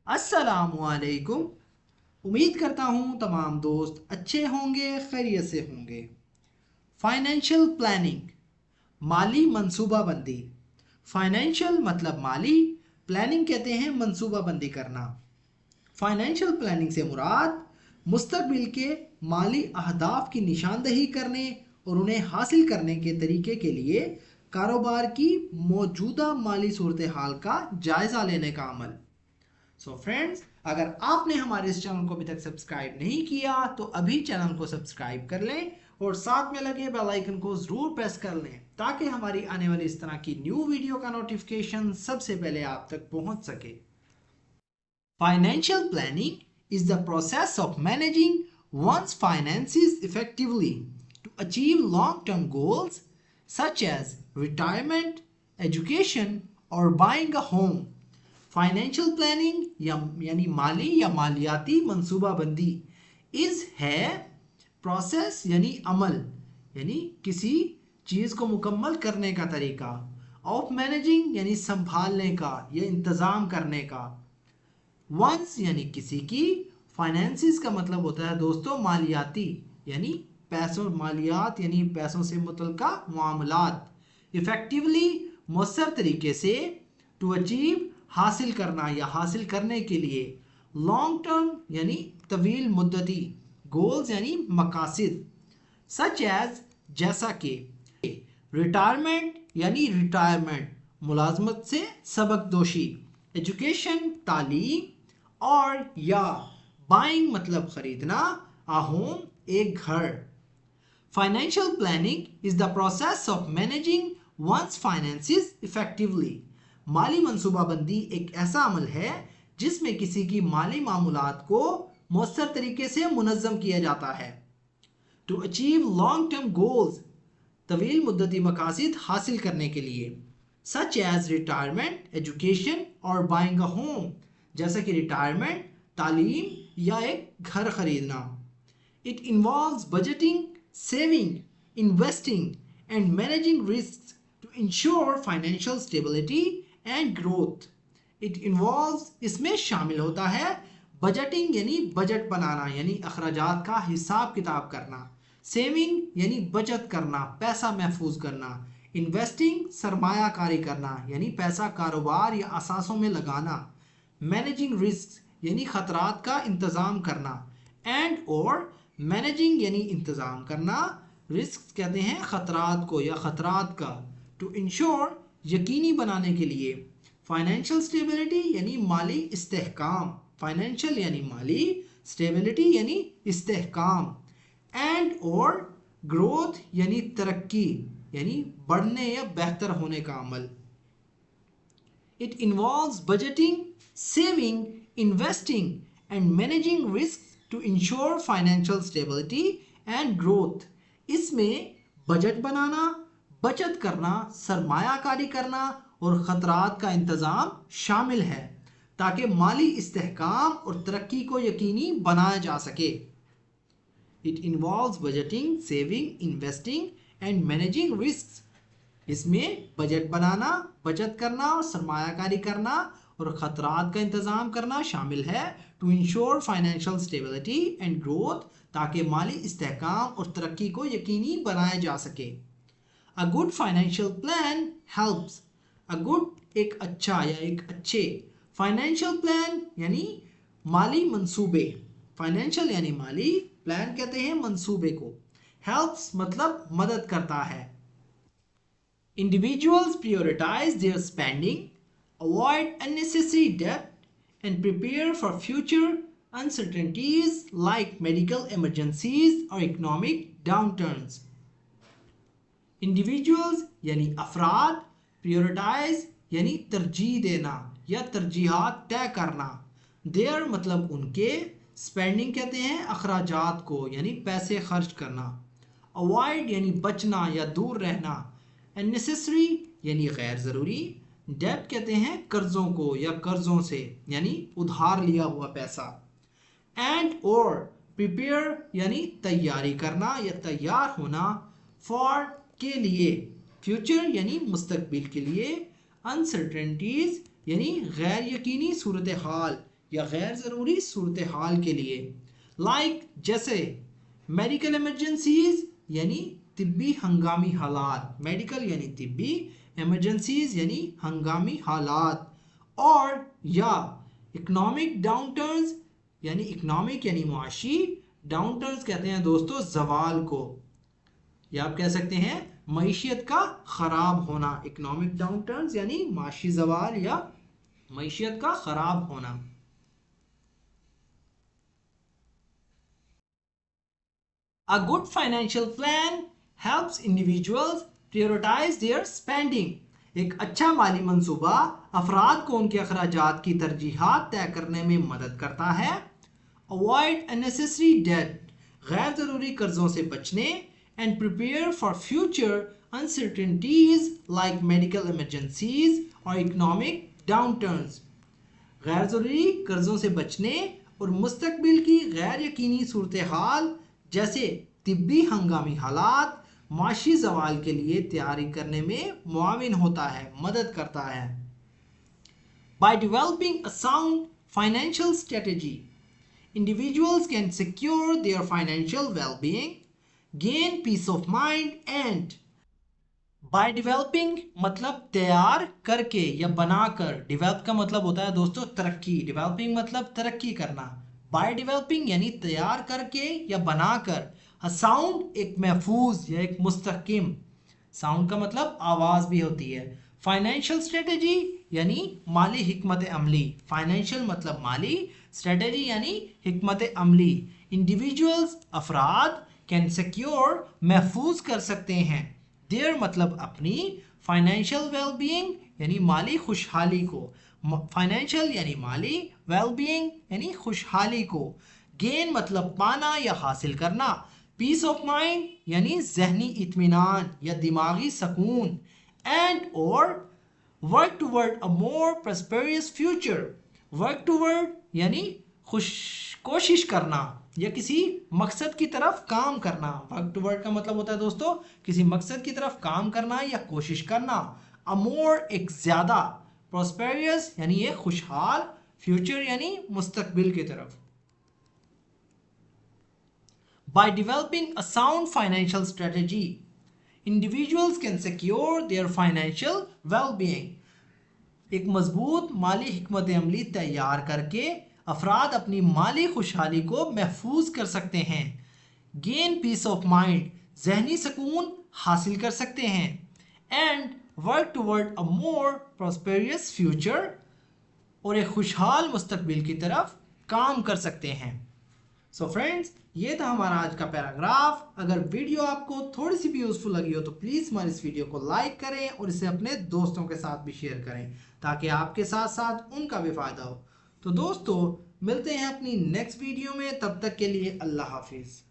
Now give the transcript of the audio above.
السلام علیکم۔ امید کرتا ہوں تمام دوست اچھے ہوں گے، خیریت سے ہوں گے۔ فائنینشیل پلاننگ، مالی منصوبہ بندی۔ فائنینشیل مطلب مالی، پلاننگ کہتے ہیں منصوبہ بندی کرنا۔ فائنینشیل پلاننگ سے مراد مستقبل کے مالی اہداف کی نشاندہی کرنے اور انہیں حاصل کرنے کے طریقے کے لیے کاروبار کی موجودہ مالی صورتحال کا جائزہ لینے کا عمل۔ سو فرینڈز، اگر آپ نے ہمارے اس چینل کو ابھی تک سبسکرائب نہیں کیا تو ابھی چینل کو سبسکرائب کر لیں اور ساتھ میں لگے بیل آئیکن کو ضرور پریس کر لیں تاکہ ہماری آنے والی اس طرح کی نیو ویڈیو کا نوٹیفیکیشن سب سے پہلے آپ تک پہنچ سکے۔ Financial planning is the process of managing one's finances effectively to achieve long-term goals such as retirement, education, or buying a home. Financial planning یعنی مالی یا مالیاتی منصوبہ بندی ہے پروسیس یعنی عمل، یعنی کسی چیز کو مکمل کرنے کا طریقہ، آف مینیجنگ یعنی سنبھالنے کا یا انتظام کرنے کا، ونس یعنی کسی کی، فائنینسز کا مطلب ہوتا ہے دوستوں مالیاتی یعنی پیسوں، مالیات یعنی پیسوں سے متعلقہ معاملات، افیکٹولی مؤثر طریقے سے، ٹو اچیو حاصل کرنا یا حاصل کرنے کے لیے، لانگ ٹرم یعنی طویل مدتی، گولز یعنی مقاصد، سچ ایز جیسا کہ، ریٹائرمنٹ یعنی ریٹائرمنٹ ملازمت سے سبق دوشی، ایجوکیشن تعلیم، اور یا بائنگ مطلب خریدنا، ہوم ایک گھر۔ Financial planning is the process of managing one's finances effectively. مالی منصوبہ بندی ایک ایسا عمل ہے جس میں کسی کی مالی معاملات کو مؤثر طریقے سے منظم کیا جاتا ہے، to achieve long term goals طویل مدتی مقاصد حاصل کرنے کے لیے، سچ ایز ریٹائرمنٹ، ایجوکیشن اور بائنگ اے ہوم جیسا کہ ریٹائرمنٹ، تعلیم یا ایک گھر خریدنا۔ It involves budgeting, saving, investing and managing risk to ensure financial stability and growth. It involves, اس میں شامل ہوتا ہے بجٹنگ یعنی بجٹ بنانا یعنی اخراجات کا حساب کتاب کرنا، سیونگ یعنی بچت کرنا، پیسہ محفوظ کرنا، انویسٹنگ سرمایہ کاری کرنا یعنی پیسہ کاروبار یا اثاثوں میں لگانا، مینیجنگ رسک یعنی خطرات کا انتظام کرنا، اینڈ اور مینیجنگ یعنی انتظام کرنا، رسک کہتے ہیں خطرات کو یا خطرات کا، ٹو انشور یقینی بنانے کے لیے، فائنینشیل اسٹیبلٹی یعنی مالی استحکام، فائنینشیل یعنی مالی، اسٹیبلٹی یعنی استحکام، اینڈ اور گروتھ یعنی ترقی یعنی بڑھنے یا بہتر ہونے کا عمل۔ It involves budgeting, saving, investing and managing risk to ensure financial stability and growth. اس میں بجٹ بنانا، بچت کرنا، سرمایہ کاری کرنا اور خطرات کا انتظام شامل ہے تاکہ مالی استحکام اور ترقی کو یقینی بنایا جا سکے۔ It involves budgeting, saving, investing and managing risks. اس میں بجٹ بنانا، بچت کرنا اور سرمایہ کاری کرنا اور خطرات کا انتظام کرنا شامل ہے، to ensure financial stability and growth تاکہ مالی استحکام اور ترقی کو یقینی بنایا جا سکے۔ A good financial plan helps. A good ایک اچھا یا ایک اچھے، فائنینشیل پلان یعنی مالی منصوبے، فائنینشیل یعنی مالی، پلان کہتے ہیں منصوبے کو، helps مطلب مدد کرتا ہے۔ Individuals prioritize their spending, avoid unnecessary debt, and prepare for future uncertainties like medical emergencies or economic downturns. Individuals یعنی افراد، prioritize یعنی ترجیح دینا یا ترجیحات طے کرنا، their مطلب ان کے، spending کہتے ہیں اخراجات کو یعنی پیسے خرچ کرنا، avoid یعنی بچنا یا دور رہنا، unnecessary یعنی غیر ضروری، debt کہتے ہیں قرضوں کو یا قرضوں سے یعنی ادھار لیا ہوا پیسہ، and اور prepare یعنی تیاری کرنا یا تیار ہونا، for کے لیے، future یعنی مستقبل کے لیے، uncertainties یعنی غیر یقینی صورتحال یا غیر ضروری صورتحال کے لیے. لائک جیسے میڈیکل ایمرجنسیز یعنی طبی ہنگامی حالات. میڈیکل یعنی طبی، ایمرجنسیز یعنی ہنگامی حالات. اور یا اکنامک ڈاؤن ٹرنز یعنی اکنامک یعنی معاشی، ڈاؤن ٹرنز کہتے ہیں دوستو زوال کو، یا آپ کہہ سکتے ہیں معیشت کا خراب ہونا. اکنامک ڈاؤن ٹرنز یعنی معاشی زوال یا معیشت کا خراب ہونا. A good financial plan helps individuals prioritize their spending. ایک اچھا مالی منصوبہ افراد کو ان کے اخراجات کی ترجیحات طے کرنے میں مدد کرتا ہے. Avoid unnecessary debt. غیر ضروری قرضوں سے بچنے. And prepare for future uncertainties like medical emergencies or economic downturns. غیر ضروری قرضوں سے بچنے اور مستقبل کی غیر یقینی صورتحال جیسے طبی ہنگامی حالات، معاشی زوال کے لیے تیاری کرنے میں معاون ہوتا ہے، مدد کرتا ہے. By developing a sound financial strategy, individuals can secure their financial well-being, gain peace of mind and by developing مطلب تیار کر کے یا بنا کر. ڈیولپ کا مطلب ہوتا ہے دوستو ترقی. ڈیولپنگ مطلب ترقی کرنا. بائی ڈیولپنگ یعنی تیار کر کے یا بنا کر. ساؤنڈ ایک محفوظ یا ایک مستحکم. ساؤنڈ کا مطلب آواز بھی ہوتی ہے. فائنینشیل اسٹریٹجی یعنی مالی حکمت عملی. فائنینشیل مطلب مالی، اسٹریٹجی یعنی حکمت عملی. انڈیویجولز افراد کین سیکیور محفوظ کر سکتے ہیں. دیر مطلب اپنی، فائنینشیل ویل بینگ یعنی مالی خوشحالی کو. فائنینشیل یعنی مالی، ویل بینگ یعنی خوشحالی کو. گین مطلب پانا یا حاصل کرنا. پیس آف مائنڈ یعنی ذہنی اطمینان یا دماغی سکون. اینڈ اور ورک ٹوورڈ اے مور پراسپیریس فیوچر. ورک ٹوورڈ یعنی کوشش کرنا یا کسی مقصد کی طرف کام کرنا. ورک ٹوورڈ کا مطلب ہوتا ہے دوستو کسی مقصد کی طرف کام کرنا یا کوشش کرنا. اے مور ایک زیادہ، پراسپیریس یعنی ایک خوشحال، فیوچر یعنی مستقبل کی طرف. By developing a sound financial strategy, individuals can secure their financial well-being. ایک مضبوط مالی حکمت عملی تیار کر کے افراد اپنی مالی خوشحالی کو محفوظ کر سکتے ہیں. Gain peace of mind ذہنی سکون حاصل کر سکتے ہیں. And work toward a more prosperous future اور ایک خوشحال مستقبل کی طرف کام کر سکتے ہیں. سو فرینڈز، یہ تھا ہمارا آج کا پیراگراف. اگر ویڈیو آپ کو تھوڑی سی بھی یوزفل لگی ہو تو پلیز ہماری اس ویڈیو کو لائک کریں اور اسے اپنے دوستوں کے ساتھ بھی شیئر کریں تاکہ آپ کے ساتھ ساتھ ان کا بھی فائدہ ہو. تو دوستو ملتے ہیں اپنی نیکسٹ ویڈیو میں، تب تک کے لیے اللہ حافظ.